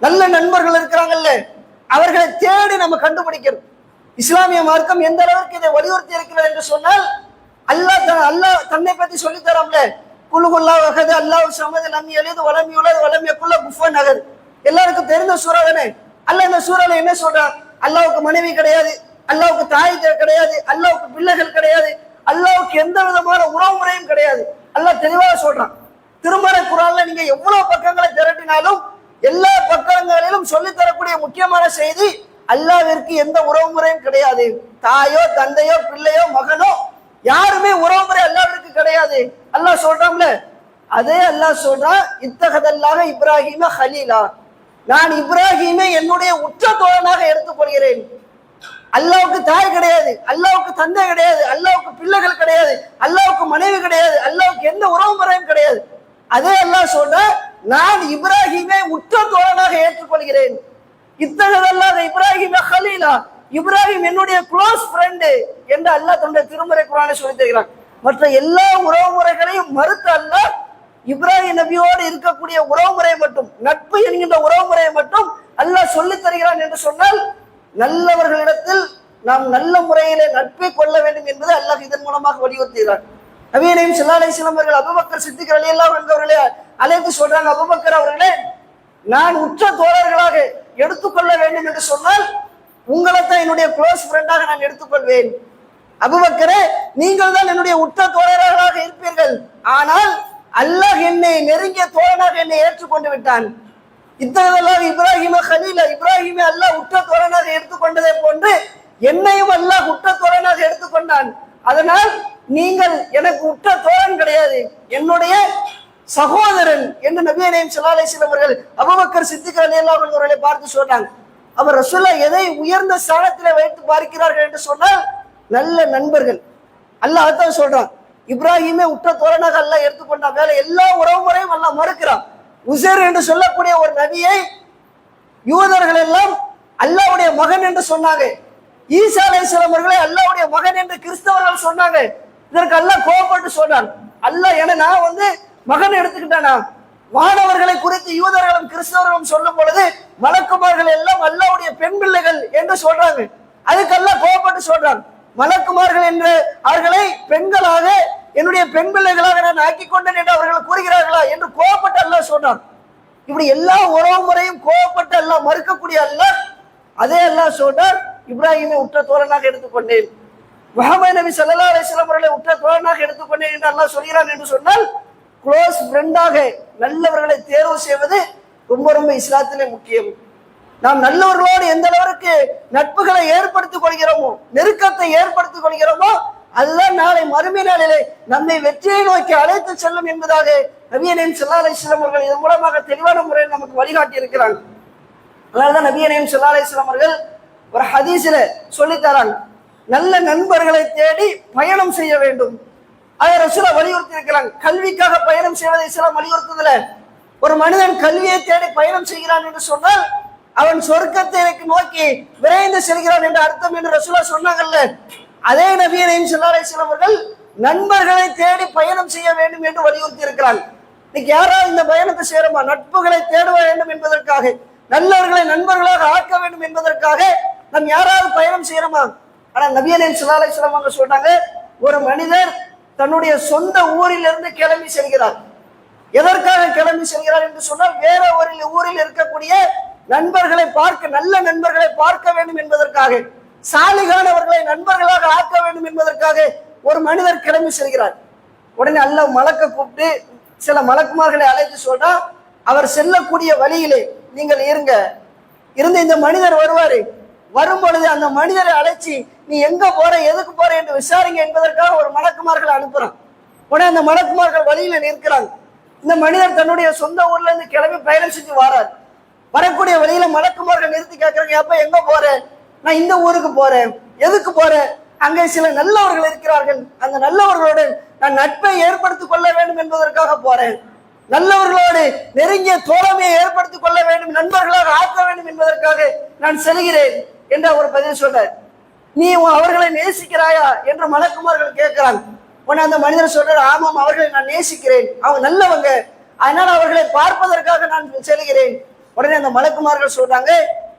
நல்ல நண்பர்கள் இருக்கிறாங்கல்ல, அவர்களை தேடி நம்ம கண்டுபிடிக்கணும். இஸ்லாமிய மார்க்கம் எந்த அளவுக்கு இதை வலியுறுத்தி இருக்கிறது என்று சொன்னால், அல்லாஹ் தன்னை பற்றி சொல்லி தரோம்ல, குல்ஹுல்லாஹு அஹத் அல்லாஹு ஸமத் லம் யலித் வலம் யூலத் வலம் யகுல் லஹு குஃபுவன் அஹத். எல்லாருக்கும் தெரிந்த சூரா தானே. அல்லாஹ் இந்த சூறால என்ன சொல்றான்? அல்லாஹ்வுக்கு மனைவி கிடையாது, அல்லாஹ்வுக்கு தாய் கிடையாது, அல்லாஹ்வுக்கு பிள்ளைகள் கிடையாது, அல்லாஹ்வுக்கு எந்த விதமான உறவு முறையும் கிடையாது. அல்லாஹ் தெளிவாக சொல்றான். திருமறை குர்ஆன்ல நீங்க எவ்வளவு பக்கங்களை திரட்டினாலும் எல்லா பக்கங்களிலும் சொல்லி தரக்கூடிய முக்கியமான செய்தி, அல்லாஹ்விற்கு எந்த உறவு முறையும் கிடையாது. தாயோ தந்தையோ பிள்ளையோ மகனோ யாருமே உறவு முறை அல்லாஹ்விற்கு கிடையாது. அல்லாஹ் சொல்றான்ல, அதே அல்லாஹ் சொல்றான், இத்தகதல்லாஹ இப்ராஹீம ஹலீலா, நான் இப்ராஹீமை என்னுடைய உற்ற தோழனாக எடுத்துக்கொள்கிறேன். அல்லாஹ்வுக்கு தாய் கிடையாது, அல்லாஹ்வுக்கு தந்தை கிடையாது, அல்லாஹ்வுக்கு பிள்ளைகள் கிடையாது, அல்லாஹ்வுக்கு மனைவி கிடையாது, அல்லாஹ்வுக்கு எந்த உறவு முறையும் கிடையாது. அதே அல்லாஹ் சொல்ற, நான் இப்ராஹீமை உற்ற தோழனாக ஏற்றுக்கொள்கிறேன். இத்தகதல்லாஹ இப்ராஹீம ஹலீலா, இப்ராஹிம் என்னுடைய க்ளோஸ் ஃப்ரெண்டு என்று அல்லாஹ் தன்னுடைய திருமறை குர்ஆனில் சொல்லி தருகிறான். மற்ற எல்லா உறவு முறைகளையும் மறுத்த அல்லாஹ் இப்ராஹிம் நபியோடு இருக்கக்கூடிய உறவு முறையை மட்டும், நட்பு என்கின்ற உறவு முறையை மட்டும் அல்லாஹ் சொல்லி தருகிறான் என்று சொன்னால், நல்லவர்களிடத்தில் நாம் நல்ல முறையிலே நட்பை கொள்ள வேண்டும் என்பது அல்லாஹ் இதன் மூலமாக வலியுறுத்துகிறார். நபிகள் நாயகம் ஸல்லல்லாஹு அலைஹி வஸல்லம் அவர்கள் அபூபக்கர் சித்திக் ரலியல்லாஹு அன்ஹு அவர்களை அழைத்து சொல்றாங்க, அபூபக்கர் அவர்களே, நான் உற்ற தோழர்களாக எடுத்துக்கொள்ள வேண்டும் என்று சொன்னால் உங்களை தான் என்னுடைய க்ளோஸ் ஃப்ரெண்டாக நான் எடுத்துக்கொள்வேன். அபூபக்கரே, நீங்கள் தான் என்னுடைய உற்ற தோழர்களாக இருப்பீர்கள். ஆனால் அல்லாஹ் என்னை நெருங்கிய தோழனாக என்னை ஏற்றுக்கொண்டு விட்டான். இத்தகதல்லாஹ இப்ராஹீம ஹலீலா, இப்ராஹீமை அல்லாஹ் உற்ற தோழனாக எடுத்துக்கொண்டதை போன்று என்னையும் அல்லாஹ் உற்ற தோழனாக எடுத்துக்கொண்டான். அதனால் நீங்கள் எனக்கு உற்ற தோழன் கிடையாது, என்னுடைய சகோதரன் என்று நபிகள் நாயகம் ஸல்லல்லாஹு அலைஹி வஸல்லம் அவர்கள் அபூபக்கர் சித்திக் ரலியல்லாஹு அன்ஹு அவர்களை பார்த்து சொன்னாங்க. அவர் ரசூலுல்லாஹ் எதை உயர்ந்த ஸ்தானத்தில் வைத்து பார்க்கிறார்கள் என்று சொன்னால், நல்ல நண்பர்கள். அல்லாஹ் அதான் சொல்றான், இப்ராஹீமை உற்ற தோழனாக அல்லாஹ் எடுத்துக்கொண்டான். வேலை எல்லா உறவு முறையும் அல்லாஹ் மறுக்கிறான். உசைர் என்று சொல்லக்கூடிய ஒரு நபியை யூதர்கள் எல்லாம் அல்லாஹ்வுடைய மகன் என்று சொன்னாங்க. ஈசா அலைஹிஸ்ஸலாம் அவர்களை அல்லாஹ்வுடைய மகன் என்று கிறிஸ்தவர்கள் சொன்னாங்க. இதற்கு அல்லாஹ் கோபப்பட்டு சொன்னான், அல்லாஹ் நான் மகன் எடுத்துக்கிட்டானா? வானவர்களை குறித்து யூதர்களும் கிறிஸ்தவர்களும் சொல்லும் பொழுது மலக்குமார்கள் எல்லாம் அல்லாஹ்வுடைய பெண் பிள்ளைகள் என்று சொல்றாங்க. அதுக்கு அல்லாஹ் கோபப்பட்டு சொல்றான், மலக்குமார்கள் என்று அவர்களை பெண்களாக என்னுடைய பெண் பிள்ளைகளாக நான் ஆக்கிக் கொண்டேன் என்று அவர்கள் கூறுகிறார்களா என்று கோபப்பட்டு அல்லாஹ் சொன்னான். இப்படி எல்லா உறவு முறையும் கோபப்பட்டு அல்லாஹ் மறுக்கக்கூடிய அல்லாஹ் அதே அல்லாஹ் சொல்றார், இப்ராஹீமை உற்ற தோழனாக எடுத்துக்கொண்டேன், முஹம்மது நபி ஸல்லல்லாஹு அலைஹி வஸல்லம் அவர்களை உற்ற தோழனாக எடுத்துக்கொண்டேன் என்று அல்லாஹ் சொல்கிறான் என்று சொன்னால், க்ளோஸ் ஃப்ரெண்டாக நல்லவர்களை தேர்வு செய்வது ரொம்ப ரொம்ப இஸ்லாத்திலே முக்கியம். நாம் நல்லவர்களோடு எந்த அளவிற்கு நட்புகளை ஏற்படுத்திக் கொள்கிறோமோ, நெருக்கத்தை ஏற்படுத்திக் கொள்கிறோமோ, அதுதான் நாளை மறுமை நாளிலே நம்மை வெற்றியை நோக்கி அழைத்து செல்லும் என்பதாக நபிகள் நாயகம் ஸல்லல்லாஹு அலைஹி வஸல்லம் அவர்கள் இதன் மூலமாக தெளிவான முறையில் நமக்கு வழிகாட்டி இருக்கிறாங்க. அதனால்தான் நபிகள் நாயகம் ஸல்லல்லாஹு அலைஹி வஸல்லம் அவர்கள் ஒரு ஹதீஸில சொல்லித்தராங்க, நல்ல நண்பர்களை தேடி பயணம் செய்ய வேண்டும். அதை ரசூலுல்லாஹ் வலியுறுத்தி இருக்கிறாங்க. கல்விக்காக பயணம் செய்வதை இஸ்லாம் வலியுறுத்துதல. ஒரு மனிதன் கல்வியை தேடி பயணம் செய்கிறான் என்று சொன்னால் அவன் சொர்க்கத்தை நோக்கி விரைந்து செல்கிறான் என்ற அர்த்தம் என்று ரசூலுல்லாஹ் சொன்னாங்கல்ல. அதே நபிகள் நாயகம் ஸல்லல்லாஹு அலைஹி வஸல்லம் அவர்கள் நண்பர்களை தேடி பயணம் செய்ய வேண்டும் என்று வலியுறுத்தி இருக்கிறாங்க. இன்னைக்கு யாராவது இந்த பயணத்தை சேருமா? நட்புகளை தேட வேண்டும் என்பதற்காக, நல்லவர்களை நண்பர்களாக ஆக்க வேண்டும் என்பதற்காக நாம் யாராவது பயணம் செய்யறோமா? ஆனா நபிகள் நாயகம் ஸல்லல்லாஹு அலைஹி வஸல்லம் அவங்க சொன்னாங்க, ஒரு மனிதர் தன்னுடைய சொந்த ஊரிலிருந்து கிளம்பி செல்கிறார். எதற்காக கிளம்பி செல்கிறார் என்று சொன்னால், வேற ஒரு ஊரில் இருக்கக்கூடிய நண்பர்களை பார்க்க, நல்ல நண்பர்களை பார்க்க வேண்டும் என்பதற்காக, சாலிகானவர்களை நண்பர்களாக ஆக்க வேண்டும் என்பதற்காக ஒரு மனிதர் கிளம்பி செல்கிறார். உடனே அல்லாஹ் மலக்க கூப்பிட்டு சில மலக்குமார்களை அழைத்து சொன்னா, அவர் செல்லக்கூடிய வழியிலே நீங்கள் இருந்து இந்த மனிதர் வருவாரு, வரும் பொழுது அந்த மனிதரை அழைச்சி நீ எங்க போற எதுக்கு போற என்று விசாரிங்க என்பதற்காக ஒரு மலக்குமார்களை அனுப்புறான். உடனே அந்த மலக்குமார்கள் வழியில நிற்கிறாங்க. இந்த மனிதர் தன்னுடைய சொந்த ஊர்ல இருந்து கிளம்பி பயணம் செஞ்சு வரார். வரக்கூடிய வழியில மலக்குமார்கள் நிறுத்தி கேட்கறாங்க, அப்ப எங்க போறேன்? நான் இந்த ஊருக்கு போறேன். எதுக்கு போறேன்? அங்கே சில நல்லவர்கள் இருக்கிறார்கள், அந்த நல்லவர்களோடு நான் நட்பை ஏற்படுத்திக் கொள்ள வேண்டும் என்பதற்காக போறேன். நல்லவர்களோடு நெருங்கிய தோழமையை ஏற்படுத்திக் கொள்ள வேண்டும், நண்பர்களாக ஆக்க வேண்டும் என்பதற்காக நான் செல்கிறேன் என்று அவர் பதில் சொன்னார். நீ அவர்களை நேசிக்கிறாயா என்று மலக்குமார்கள் கேட்கிறாங்க. உடனே அந்த மனிதர் சொல்றாரு, ஆமாம், அவர்களை நான் நேசிக்கிறேன், அவங்க நல்லவங்க, அதனால அவர்களை பார்ப்பதற்காக நான் செல்கிறேன். உடனே அந்த மலக்குமார்கள் சொல்றாங்க,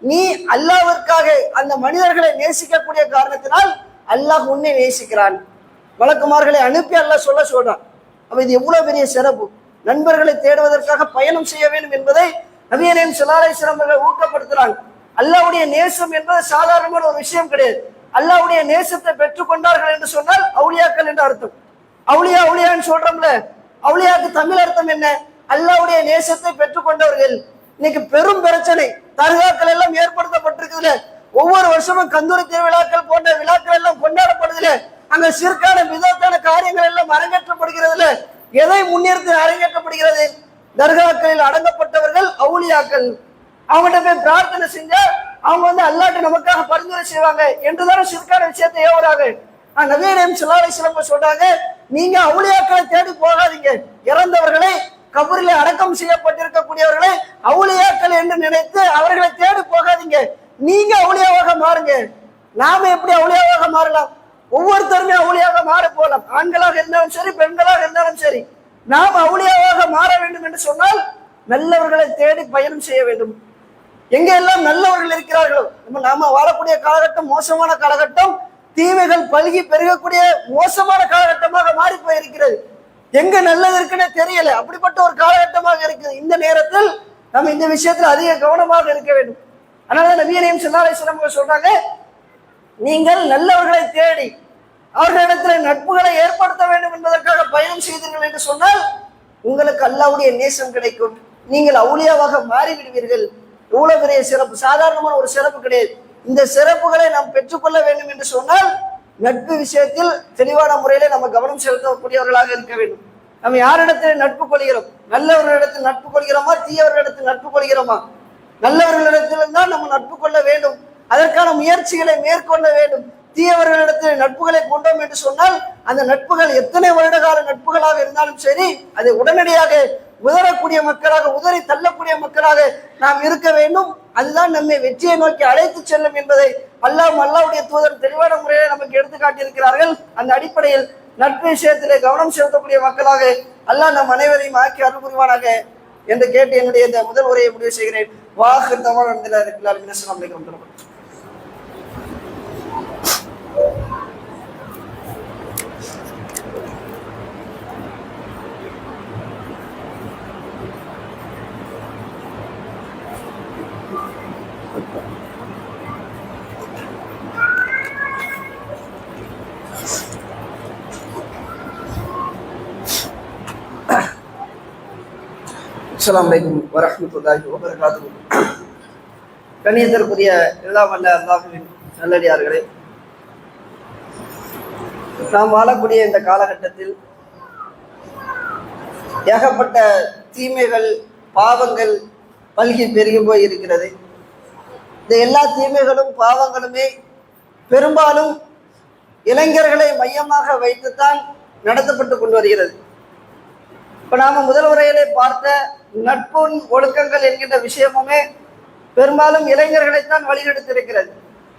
நீ அல்லாஹ்விற்காக அந்த மனிதர்களை நேசிக்கக்கூடிய காரணத்தினால் அல்லாஹ் உன்னை நேசிக்கிறான். மலக்குமார்களை அனுப்பி அல்லாஹ் சொல்றான். அப்ப இது எவ்வளவு பெரிய சிறப்பு! நண்பர்களை தேடுவதற்காக பயணம் செய்ய வேண்டும் என்பதை நபிகள் நாயகம் ஸல்லல்லாஹு அலைஹி வஸல்லம் அவர்கள் ஊக்கப்படுத்துறாங்க. அல்லாஹ்வுடைய நேசம் என்பது சாதாரணமான ஒரு விஷயம் கிடையாது. அல்லாஹ்வுடைய நேசத்தை பெற்றுக்கொண்டார்கள் என்று சொன்னால் அவுலியாக்கள் என்று அர்த்தம். அவுலியான்னு சொல்றோம்ல, அவுலியாக்கு தமிழ் அர்த்தம் என்ன? அல்லாஹ்வுடைய நேசத்தை பெற்றுக்கொண்டவர்கள். இன்னைக்கு பெரும் பிரச்சனை, தர்காக்கள் எல்லாம் ஏற்படுத்தப்பட்டிருக்குதுல, ஒவ்வொரு வருஷமும் கந்தூரி திருவிழாக்கள் போன்ற விழாக்கள் எல்லாம் கொண்டாடப்படுதுல, அங்க சிற்கான விதத்தான காரியங்கள் எல்லாம் அரங்கேற்றப்படுகிறதுல, எதை முன்னிறுத்தி அரங்கேற்றப்படுகிறது? தர்காக்களில் அடங்கப்பட்டவர்கள் அவுலியாக்கள். அவங்ககிட்ட போய் பிரார்த்தனை செஞ்சா அவங்க அல்லாஹ்ட்ட நமக்காக பரிந்துரை செய்வாங்க என்றுதான சிற்கான விஷயத்தை ஏவுறாங்க. நபிகள் நாயகம் ஸல்லல்லாஹு அலைஹி வஸல்லம் சொல்றாங்க, நீங்க அவுலியாக்களை தேடி போகாதீங்க, இறந்தவர்களை கபரிலே அடக்கம் செய்யப்பட்டிருக்கக்கூடியவர்களை அவுலியாக்கள் என்று நினைத்து அவர்களை தேடி போகாதீங்க, நீங்க அவுலியாவாக மாறுங்க. நாம எப்படி அவுலியாவாக மாறலாம்? ஒவ்வொருத்தருமே அவுலியாக மாற போலாம், ஆண்களாக இருந்தாலும் சரி, பெண்களாக இருந்தாலும் சரி. நாம் அவுலியாவாக மாற வேண்டும் என்று சொன்னால் நல்லவர்களை தேடி பயணம் செய்ய வேண்டும். எங்க எல்லாம் நல்லவர்கள் இருக்கிறார்களோ, நாம வாழக்கூடிய காலகட்டம் மோசமான காலகட்டம், தீமைகள் பல்கி பெருகக்கூடிய மோசமான காலகட்டமாக மாறி போயிருக்கிறது. எங்க நல்லது இருக்குன்னு தெரியல, அப்படிப்பட்ட ஒரு காலகட்டமாக இருக்குது. இந்த நேரத்தில் நம்ம இந்த விஷயத்தில் அதிக கவனமாக இருக்க வேண்டும். அதனால நபிகள் நாயகம் ஸல்லல்லாஹு அலைஹி வஸல்லம் சொல்றாங்க, நீங்கள் நல்லவர்களை தேடி அவர்களிடத்தில் நட்புகளை ஏற்படுத்த வேண்டும் என்பதற்காக பயணம் செய்தீர்கள் என்று சொன்னால் உங்களுக்கு அல்லாஹ்வுடைய நேசம் கிடைக்கும், நீங்கள் அவுலியாவாக மாறிவிடுவீர்கள். இவ்வளவு பெரிய சிறப்பு, சாதாரணமான ஒரு சிறப்பு கிடையாது. இந்த சிறப்புகளை நாம் பெற்றுக்கொள்ள வேண்டும் என்று சொன்னால் நட்பு விஷயத்தில் தெளிவான முறையில நம்ம கவனம் செலுத்தக்கூடியவர்களாக இருக்க வேண்டும். நம்ம யாரிடத்தில் நட்பு கொள்கிறோம்? நல்லவர்களிடத்தில் நட்பு கொள்கிறோமா, தீயவர்களிடத்தில் நட்பு கொள்கிறோமா? நல்லவர்களிடத்தில் தான் நம்ம நட்பு கொள்ள வேண்டும், அதற்கான முயற்சிகளை மேற்கொள்ள வேண்டும். தீயவர்களிடத்தில் நட்புகளை கொண்டோம் என்று சொன்னால் அந்த நட்புகள் எத்தனை வருட கால நட்புகளாக இருந்தாலும் சரி, அதை உடனடியாக உதறக்கூடிய மக்களாக, உதறி தள்ளக்கூடிய மக்களாக நாம் இருக்க வேண்டும். அதுதான் நம்மை வெற்றியை நோக்கி அழைத்து செல்லும் என்பதை அல்லாஹ்வுடைய தூதர் தெளிவான முறையில் நமக்கு எடுத்துக்காட்டி இருக்கிறார்கள். அந்த அடிப்படையில் நட்பு விஷயத்திலே கவனம் செலுத்தக்கூடிய மக்களாக அல்லாஹ் நம் அனைவரையும் ஆக்கி அருள் புரிவானாக என்று கேட்டு என்னுடைய இந்த முதல் உரையை முடிவு செய்கிறேன். வாஹிர் தவானா அஸ்ஸலாமு அலைக்கும். அஸ்ஸலாமு அலைக்கும் வரஹ்மத்துல்லாஹி வபரகாத்துஹு. கண்ணியத்திற்குரிய எல்லாம் வல்ல அல்லாஹ்வின் நல்லடியார்களே, நாம் வாழக்கூடிய இந்த காலகட்டத்தில் ஏகப்பட்ட தீமைகள், பாவங்கள் பல்கி பெருகி போய் இருக்கிறது. இந்த எல்லா தீமைகளும் பாவங்களுமே பெரும்பாலும் இளைஞர்களை மையமாக வைத்துத்தான் நடத்தப்பட்டு கொண்டு வருகிறது. இப்ப நாம முதல் உரையிலே பார்த்த நட்புன் ஒழுக்கங்கள் என்கின்ற விஷயமுமே பெரும்பாலும் இளைஞர்களைத்தான் வழிநடத்திருக்கிறது.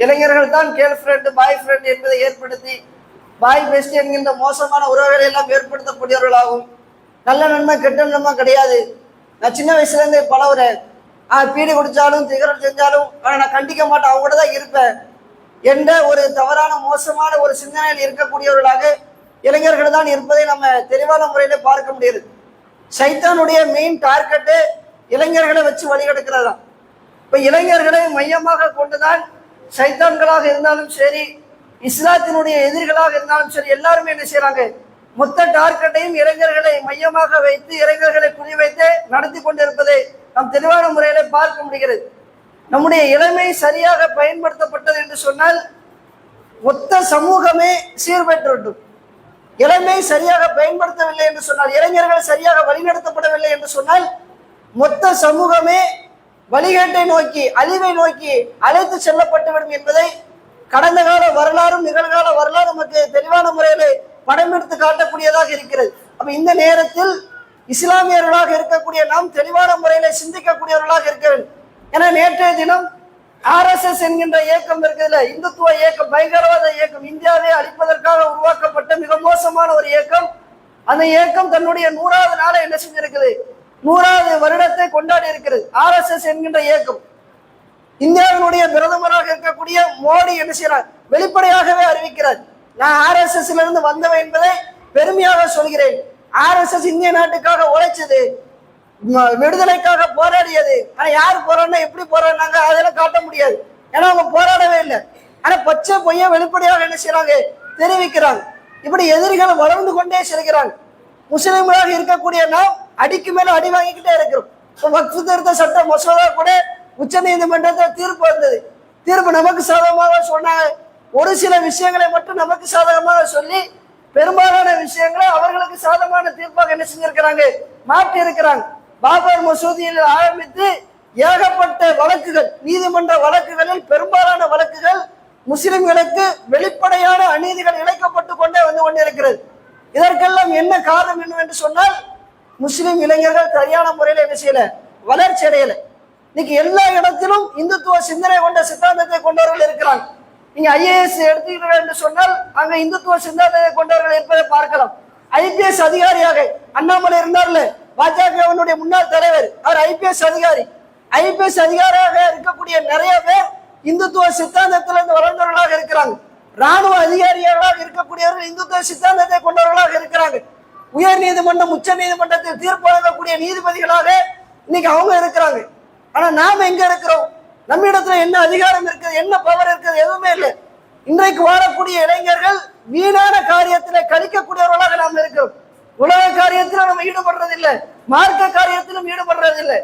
இளைஞர்கள் தான் கேர்ள் ஃப்ரெண்டு, பாய் ஃப்ரெண்ட் என்பதை ஏற்படுத்தி பாய் பெஸ்ட் என்கின்ற மோசமான உறவுகளை எல்லாம் ஏற்படுத்தக்கூடியவர்களாகும். நல்ல நன்மை கெட்ட நன்மை கிடையாது. நான் சின்ன வயசுல இருந்தே பழகுறேன், பீடி குடிச்சாலும் சிகரெட் செஞ்சாலும் நான் கண்டிக்க மாட்டேன், அவங்க கூட தான் இருப்பேன் என்ற ஒரு தவறான மோசமான ஒரு சிந்தனையில் இருக்கக்கூடியவர்களாக இளைஞர்கள் தான் இருப்பதை நம்ம தெளிவான முறையில பார்க்க முடியுது. சைத்தானுடைய மெயின் டார்கெட்டு இளைஞர்களை வச்சு வழிகெடுக்கிறதா. இப்ப இளைஞர்களை மையமாக கொண்டுதான் சைத்தான்களாக இருந்தாலும் சரி, இஸ்லாத்தினுடைய எதிரிகளாக இருந்தாலும் சரி, எல்லாருமே என்ன செய்யறாங்க? மொத்த டார்கெட்டையும் இளைஞர்களை மையமாக வைத்து இளைஞர்களை குறிவைத்து நடத்தி கொண்டிருப்பதை நாம் தெளிவான முறையில பார்க்க முடிகிறது. நம்முடைய இளமை சரியாக பயன்படுத்தப்பட்டது என்று சொன்னால் மொத்த சமூகமே சீர்பெற்றுவிடும். இளமை சரியாக பயன்படுத்தவில்லை என்று சொன்னால், இளைஞர்கள் சரியாக வழிநடத்தப்படவில்லை என்று சொன்னால் மொத்த சமூகமே வழிகேட்டை நோக்கி அழிவை நோக்கி அழைத்து செல்லப்பட்டுவிடும் என்பதை கடந்த கால வரலாறும் நிகழ்கால வரலாறு நமக்கு தெளிவான முறையிலே படம் எடுத்து காட்டக்கூடியதாக இருக்கிறது. அப்ப இந்த நேரத்தில் இஸ்லாமியர்களாக இருக்கக்கூடிய நாம் தெளிவான முறையில சிந்திக்கக்கூடியவர்களாக இருக்க வேண்டும். ஏன்னா நேற்றைய தினம் RSS என்கின்ற இயக்கம் இருக்குதுல்ல, இந்துத்துவ இயக்கம், பயங்கரவாத இயக்கம், இந்தியாவை அழிப்பதற்காக உருவாக்கப்பட்ட மிக மோசமான ஒரு இயக்கம். அந்த இயக்கம் தன்னுடைய 100வது நாளை என்ன செஞ்சிருக்குது, 100வது வருடத்தை கொண்டாடி இருக்கிறது. RSS என்கின்ற இயக்கம் இந்தியாவினுடைய பிரதமராக இருக்கக்கூடிய மோடி என்ன செய்யறார், வெளிப்படையாகவே அறிவிக்கிறார், நான் RSSல இருந்து வந்தவன் என்பதை பெருமையாக சொல்கிறேன். RSS இந்திய நாட்டுக்காக உழைச்சது, விடுதலைக்காக போராடியது. ஆனா யார் போராடினா எப்படி போராடினாங்க அதெல்லாம் காட்ட முடியாது, ஏன்னா அவங்க போராடவே இல்லை. ஆனா பச்சை பொய்ய வெளிப்படையாக என்ன செய்யறாங்க, தெரிவிக்கிறாங்க. இப்படி எதிரிகள் வளர்ந்து கொண்டே செல்கிறாங்க. முஸ்லிம்களாக இருக்கக்கூடிய நாம் அடிக்கு மேல அடி வாங்கிக்கிட்டே இருக்கிறோம். வக்ஃபு திருத்த சட்ட மசோதா கூட உச்ச நீதிமன்றத்தில் தீர்ப்பு வந்தது. தீர்ப்பு நமக்கு சாதகமாக சொன்னாங்க. ஒரு சில விஷயங்களை மட்டும் நமக்கு சாதகமாக சொல்லி பெரும்பாலான விஷயங்களை அவர்களுக்கு சாதகமான தீர்ப்பாக என்ன செஞ்சிருக்கிறாங்க, மாற்றி இருக்கிறாங்க. பாபர் மசூதியில் ஆரம்பித்து ஏகப்பட்ட வழக்குகள், நீதிமன்ற வழக்குகளில் பெரும்பாலான வழக்குகள் முஸ்லிம்களுக்கு வெளிப்படையான அநீதிகள் இழைக்கப்பட்டு கொண்டே வந்து கொண்டிருக்கிறது. இதற்கெல்லாம் என்ன காரணம் என்னவென்று சொன்னால், முஸ்லிம் இளைஞர்கள் சரியான முறையில் என்ன செய்யல, வளர்ச்சி அடையல. இன்னைக்கு எல்லா இடத்திலும் இந்துத்துவ சிந்தனை கொண்ட சித்தாந்தத்தை கொண்டவர்கள் இருக்கிறாங்க. நீங்க IAS எடுத்துக்கிற என்று சொன்னால் அங்க இந்துத்துவ சிந்தாந்தத்தை கொண்டவர்கள் இருப்பதை பார்க்கலாம். IPS அதிகாரியாக அண்ணாமலை இருந்தார்ல, பாஜகவினுடைய முன்னாள் தலைவர், அவர் IPS அதிகாரி. IPS அதிகாரியாக இருக்கக்கூடிய நிறைய பேர் இந்துத்துவ சித்தாந்தத்திலிருந்து வளர்ந்தவர்களாக இருக்கிறாங்க. ராணுவ அதிகாரிகளாக இருக்கக்கூடியவர்கள் இந்துத்துவ சித்தாந்தத்தை கொண்டவர்களாக இருக்கிறாங்க. உயர் நீதிமன்றம், உச்ச நீதிமன்றத்தில் தீர்ப்பு வழங்கக்கூடிய நீதிபதிகளாக இன்னைக்கு அவங்க இருக்கிறாங்க. ஆனா நாம எங்க இருக்கிறோம், நம்ம இடத்துல என்ன அதிகாரம் இருக்குது, என்ன பவர் இருக்குது, எதுவுமே இல்லை. இன்றைக்கு வாழக்கூடிய இளைஞர்கள் வீணான காரியத்தில் கழிக்கக்கூடியவர்களாக நாம் இருக்கிறோம். உலக காரியத்திலும் நம்ம ஈடுபடுறதில்லை, மார்க்க காரியத்திலும் ஈடுபடுறதில்லை.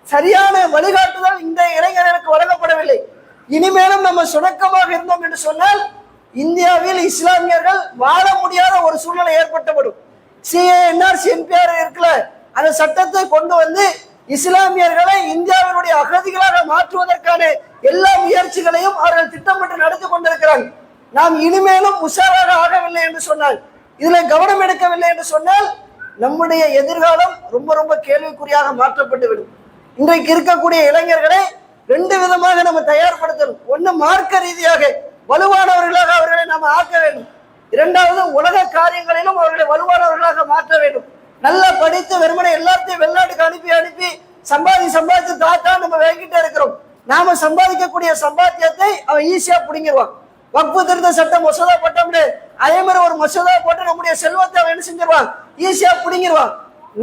சரியான வழிகாட்டுதல் இந்த இளைஞர்களுக்கு வழங்கப்படவில்லை. இனிமேலும் நம்ம சுணக்கமாக இருந்தோம் என்று சொன்னால் இந்தியாவில் இஸ்லாமியர்கள் வாழ முடியாத ஒரு சூழ்நிலை ஏற்பட்டுவிடும். CA NRC NPR இருக்குல்ல, அந்த சட்டத்தை கொண்டு வந்து இஸ்லாமியர்களை இந்தியாவினுடைய அகதிகளாக மாற்றுவதற்கான எல்லா முயற்சிகளையும் அவர்கள் திட்டமிட்டு நடத்தி கொண்டிருக்கிறார்கள். நாம் இனிமேலும் உஷாராக ஆகவில்லை என்று சொன்னால், இதுல கவனம் எடுக்கவில்லை என்று சொன்னால் நம்முடைய எதிர்காலம் ரொம்ப ரொம்ப கேள்விக்குறியாக மாற்றப்பட்டுவிடும். இன்றைக்கு இருக்கக்கூடிய இளைஞர்களை 2 விதமாக நம்ம தயார்படுத்தணும். ஒன்று, மார்க்க ரீதியாக வலுவானவர்களாக அவர்களை நாம் ஆக்க வேண்டும். 2வது, உலக காரியங்களிலும் அவர்களை வலுவானவர்களாக மாற்ற வேண்டும். நல்லா படித்து வெறுமனை எல்லாத்தையும் வெளிநாட்டுக்கு அனுப்பி சம்பாதிச்சு தாத்தா நம்ம வாங்கிட்டே இருக்கிறோம். நாம சம்பாதிக்கக்கூடிய சம்பாத்தியத்தை அவன் ஈஸியா பிடிங்கிடுவான். வக்ஃபு திருத்த சட்டம் மசோதா போட்டோம்னு அதே மாதிரி ஒரு மசோதா போட்டு நம்முடைய செல்வத்தை அவன் என்ன செஞ்சிருவான், ஈஸியா பிடிங்கிடுவான்.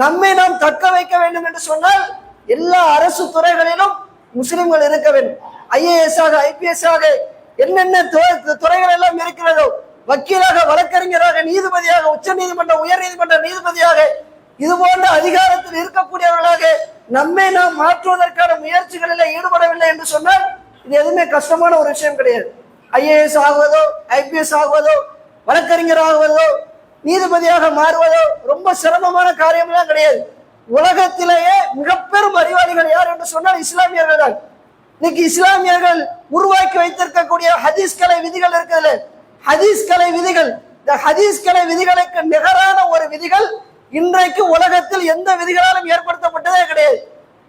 நம்மை நாம் தக்க வைக்க வேண்டும் என்று சொன்னால் எல்லா அரசு துறைகளிலும் முஸ்லிம்கள் இருக்க வேண்டும். IAS ஆக, IPS ஆக, என்னென்ன துறைகள் எல்லாம் இருக்கிறதோ, வக்கீலாக, வழக்கறிஞராக, நீதிபதியாக, உச்ச நீதிமன்ற, உயர் நீதிமன்ற நீதிபதியாக, இது போன்ற அதிகாரத்தில் இருக்கக்கூடியவர்களாக நம்மை நாம் மாற்றுவதற்கான முயற்சிகளில் ஈடுபடவில்லை என்று சொன்னால் இது எதுவுமே கஷ்டமான ஒரு விஷயம் கிடையாது. IAS ஆகுவதோ, IPS ஆகுவதோ, வழக்கறிஞர் ஆகுவதோ, நீதிபதியாக மாறுவதோ ரொம்ப சிரமமான காரியம்லாம் கிடையாது. உலகத்திலேயே மிக பெரும் அறிவாளிகள் யார் என்று சொன்னால் இஸ்லாமியர்கள் தான். இன்னைக்கு இஸ்லாமியர்கள் உருவாக்கி வைத்திருக்கக்கூடிய ஹதீஸ் கலை விதிகள் இருக்குது, ஹதீஸ் கலை விதிகள், இந்த ஹதீஸ் கலை விதிகளுக்கு நிகரான ஒரு விதிகள் இன்றைக்கு உலகத்தில் எந்த விதிகளாலும் ஏற்படுத்தப்பட்டதே கிடையாது.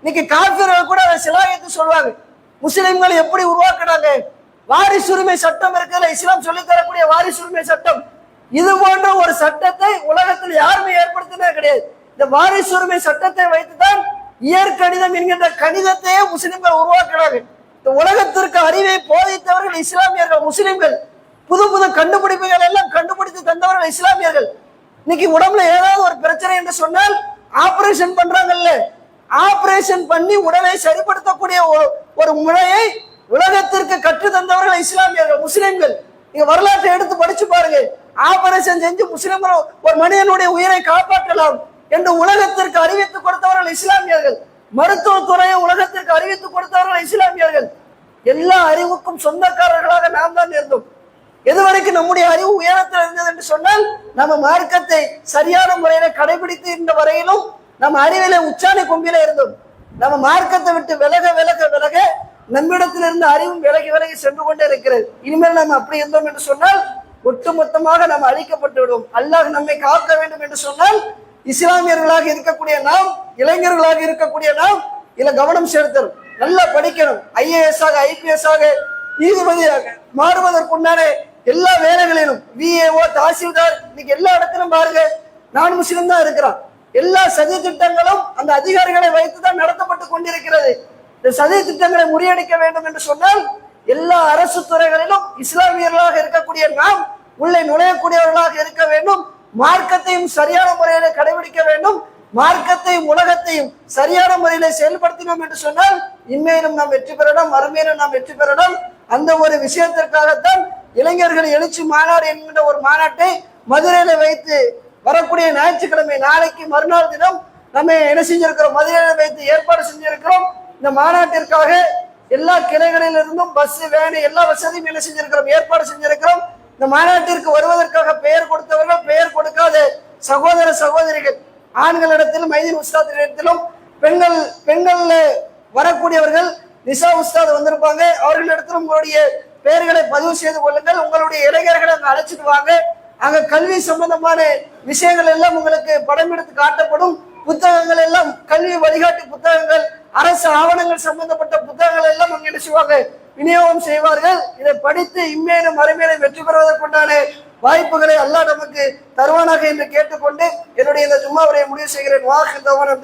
இன்னைக்கு காஃபிர்கள் கூட அதை சிலாயத்து சொல்வாங்க. முஸ்லிம்கள் எப்படி உருவாக்குறாங்க, வாரிசுரிமை சட்டம் இருக்குல்ல, இஸ்லாம் சொல்லி தரக்கூடிய வாரிசுரிமை சட்டம், இது போன்ற ஒரு சட்டத்தை உலகத்தில் யாருமே ஏற்படுத்தினே கிடையாது. இந்த வாரிசுரிமை சட்டத்தை வைத்துதான் இயற்கணிதம் என்கின்ற கணிதத்தையே முஸ்லிம்கள் உருவாக்குறாங்க. இந்த உலகத்திற்கு அறிவை போதித்தவர்கள் இஸ்லாமியர்கள், முஸ்லிம்கள். புது புது கண்டுபிடிப்புகள் எல்லாம் கண்டுபிடித்து தந்தவர்கள் இஸ்லாமியர்கள். இன்னைக்கு உடம்புல ஏதாவது ஒரு பிரச்சனை என்று சொன்னால் ஆபரேஷன் பண்றாங்கல்ல, ஆபரேஷன் பண்ணி உடலை சரிப்படுத்தக்கூடிய ஒரு முறையை உலகத்திற்கு கற்று தந்தவர்கள் இஸ்லாமியர்கள், முஸ்லிம்கள். நீங்க வரலாற்றை எடுத்து படிச்சு பாருங்க. ஆபரேஷன் செஞ்சு முஸ்லிம்கள் ஒரு மனிதனுடைய உயிரை காப்பாற்றலாம் என்று உலகத்திற்கு அறிவித்து கொடுத்தவர்கள் இஸ்லாமியர்கள். மருத்துவத்துறையை உலகத்திற்கு அறிவித்து கொடுத்தவர்கள் இஸ்லாமியர்கள். எல்லா அறிவுக்கும் சொந்தக்காரர்களாக நாம் தான் இருந்தோம். எதுவரைக்கும் நம்முடைய அறிவு உயரத்தில் இருந்தது என்று சொன்னால், நம்ம மார்க்கத்தை சரியான முறையில கடைபிடித்து இருந்த வரையிலும் நம்ம அறிவில உச்சாணி கொம்பில இருந்தோம். நம்ம மார்க்கத்தை விட்டு விலக விலக விலக நம்மிடத்தில் இருந்த அறிவும் விலகி விலகி சென்று கொண்டே இருக்கிறது. இனிமேல் நம்ம அப்படி இருந்தோம் என்று சொன்னால் ஒட்டுமொத்தமாக நம்ம அழிக்கப்பட்டு விடுவோம். அல்லாஹ் நம்மை காக்க வேண்டும் என்று சொன்னால் இஸ்லாமியர்களாக இருக்கக்கூடிய நாம், இளைஞர்களாக இருக்கக்கூடிய நாம் இதுல கவனம் செலுத்தணும். நல்லா படிக்கணும். IAS ஆக IPS ஆக நீதிபதியாக மாறுவதற்குண்டான எல்லா வேலைகளிலும் VAO தாசில்தார் இன்னைக்கு எல்லா இடத்திலும் பாருங்க நான் முஸ்லிம் தான் இருக்கிறான். எல்லா சதி திட்டங்களும் அந்த அதிகாரிகளை வைத்துதான் நடத்தப்பட்டு கொண்டிருக்கிறது. இந்த சதி திட்டங்களை முறியடிக்க வேண்டும் என்று சொன்னால் எல்லா அரசு துறைகளிலும் இஸ்லாமியர்களாக இருக்கக்கூடிய நாம் உள்ளே நுழையக்கூடியவர்களாக இருக்க வேண்டும். மார்க்கத்தையும் சரியான முறையில கடைபிடிக்க வேண்டும். மார்க்கத்தையும் உலகத்தையும் சரியான முறையில செயல்படுத்தினோம் என்று சொன்னால் இன்மையிலும் நாம் வெற்றி பெறணும், மறுமையிலும் நாம் வெற்றி பெறணும். அந்த ஒரு விஷயத்திற்காகத்தான் இளைஞர்கள் எழுச்சி மாநாடு என்கின்ற ஒரு மாநாட்டை மதுரையில வைத்து வரக்கூடிய ஞாயிற்றுக்கிழமை நாளைக்கு மறுநாள் தினம் நம்ம என்ன செஞ்சிருக்கிறோம், மதுரையில வைத்து ஏற்பாடு செஞ்சிருக்கிறோம். இந்த மாநாட்டிற்காக எல்லா கிளைகளில் இருந்தும் பஸ் வேன் எல்லா வசதியும் என்ன செஞ்சிருக்கிறோம், ஏற்பாடு செஞ்சிருக்கிறோம். இந்த மாநாட்டிற்கு வருவதற்காக பெயர் கொடுத்தவர்கள், பெயர் கொடுக்காத சகோதர சகோதரிகள், ஆண்களிடத்திலும் மைதீன் உஸ்தாதிடத்திலும் பெண்கள் வரக்கூடியவர்கள் நிசா உஸ்தாத் வந்திருப்பாங்க. அவர்களிடத்திலும் உங்களுடைய பெயர்களை பதிவு செய்து கொள்ளுங்கள். உங்களுடைய இளைஞர்களை அங்க அழைச்சிட்டு வாங்க. அங்க கல்வி சம்பந்தமான விஷயங்கள் எல்லாம் உங்களுக்கு படம் எடுத்து காட்டப்படும். புத்தகங்கள் எல்லாம் கல்வி வழிகாட்டி புத்தகங்கள், அரசு ஆவணங்கள் சம்பந்தப்பட்ட புத்தகங்கள் எல்லாம் அங்க என்ன செய்வாங்க, விநியோகம் செய்வார்கள். இதை படித்து இம்மேலும் மறுமையிலும் வெற்றி பெறுவதற்குண்டான வாய்ப்புகளை அல்லாஹ் நமக்கு தருவானாக என்று கேட்டுக்கொண்டு என்னுடைய இந்த ஜும்மா உரையை முடிவு செய்கிறேன். வாஹிர் தவானா